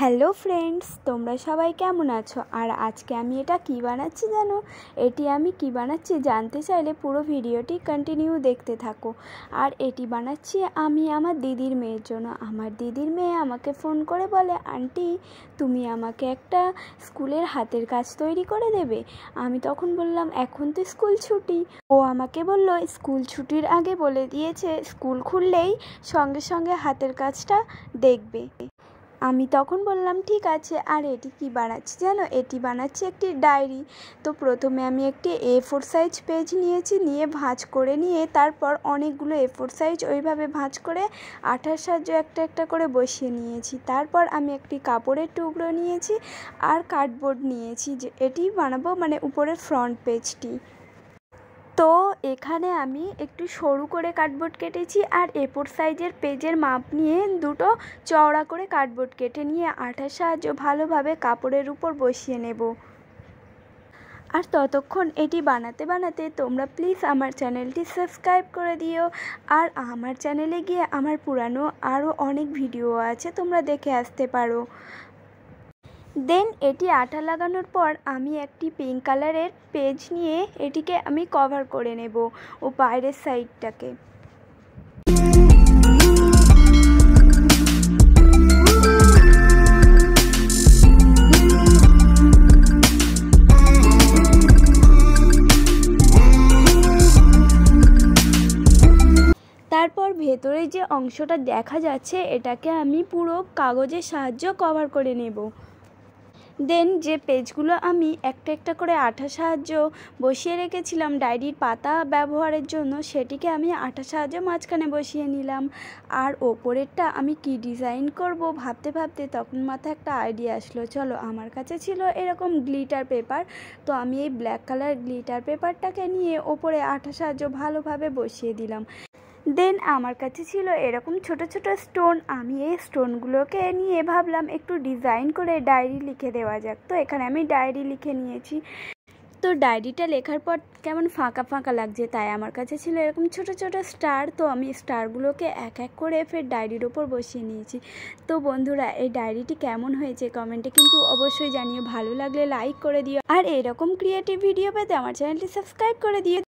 Hello friends, তোমরা সবাই কেমন আছো? আর আজকে আমি এটা কি বানাচ্ছি জানো? এটি আমি কি বানাচ্ছি জানতে চাইলে পুরো ভিডিওটি কন্টিনিউ দেখতে থাকো। আর এটি বানাচ্ছি আমি আমার দিদির মেয়ের জন্য। আমার দিদির মেয়ে আমাকে ফোন করে বলে, আন্টি তুমি আমাকে একটা স্কুলের হাতের কাজ তৈরি করে দেবে? আমি তখন বললাম এখন তো স্কুল ছুটি। ও আমাকে বলল স্কুল ছুটির আগে বলে দিয়েছে স্কুল খুললেই সঙ্গে সঙ্গে হাতের কাজটা দেখবে। আমি তখন বললাম ঠিক আছে। আর এটি কি বানাচ্ছি জানো? এটি বানাচ্ছি একটি ডায়েরি। তো প্রথমে আমি একটি A4 সাইজ পেজ নিয়েছি, নিয়ে ভাঁজ করে নিয়ে তারপর অনেকগুলো A4 সাইজ ওইভাবে ভাঁজ করে আঠার সাহায্যে একটা একটা করে বসিয়ে নিয়েছি। তারপর আমি একটি কাপড়ের টুকরো নিয়েছি আর কার্ডবোর্ড নিয়েছি, যে এটি বানাবো মানে উপরের ফ্রন্ট পেজটি। তো এখানে আমি একটু সরু করে কার্ডবোর্ড কেটেছি আর A4 সাইজের পেজের মাপ নিয়ে দুটো চওড়া করে কার্ডবোর্ড কেটে নিয়ে আঠার সাহায্যে ভালোভাবে কাপড়ের উপর বসিয়ে নেব। আর ততক্ষণ এটি বানাতে বানাতে তোমরা প্লিজ আমার চ্যানেলটি সাবস্ক্রাইব করে দিও। আর আমার চ্যানেলে গিয়ে আমার পুরানো আরও অনেক ভিডিও আছে, তোমরা দেখে আসতে পারো। দেন এটি আঠা লাগানোর পর আমি একটি পিঙ্ক কালারের পেজ নিয়ে এটিকে আমি কভার করে নেব ও বাইরের সাইডটাকে। তারপর ভেতরে যে অংশটা দেখা যাচ্ছে এটাকে আমি পুরো কাগজের সাহায্যে কভার করে নেব। দেন যে পেজগুলো আমি একটা একটা করে আঠার সাহায্য বসিয়ে রেখেছিলাম ডায়েরির পাতা ব্যবহারের জন্য, সেটিকে আমি আঠার সাহায্যে মাঝখানে বসিয়ে নিলাম। আর ওপরেরটা আমি কি ডিজাইন করব ভাবতে ভাবতে তখন মাথায় একটা আইডিয়া আসলো, চলো আমার কাছে ছিল এরকম গ্লিটার পেপার, তো আমি এই ব্ল্যাক কালার গ্লিটার পেপারটাকে নিয়ে ওপরে আঠার সাহায্য ভালোভাবে বসিয়ে দিলাম। দেন আমার কাছে ছিল এরকম ছোট ছোট স্টোন, আমি এই স্টোনগুলোকে নিয়ে ভাবলাম একটু ডিজাইন করে ডায়েরি লিখে দেওয়া যাক। তো এখানে আমি ডায়েরি লিখে নিয়েছি। তো ডায়েরিটা লেখার পর কেমন ফাঁকা ফাঁকা লাগছে, তাই আমার কাছে ছিল এরকম ছোট ছোট স্টার, তো আমি স্টারগুলোকে এক এক করে ফের ডায়েরির ওপর বসিয়ে নিয়েছি। তো বন্ধুরা এই ডায়েরিটি কেমন হয়েছে কমেন্টে কিন্তু অবশ্যই জানিও, ভালো লাগলে লাইক করে দিও। আর এরকম ক্রিয়েটিভ ভিডিও পেতে আমার চ্যানেলটি সাবস্ক্রাইব করে দিও।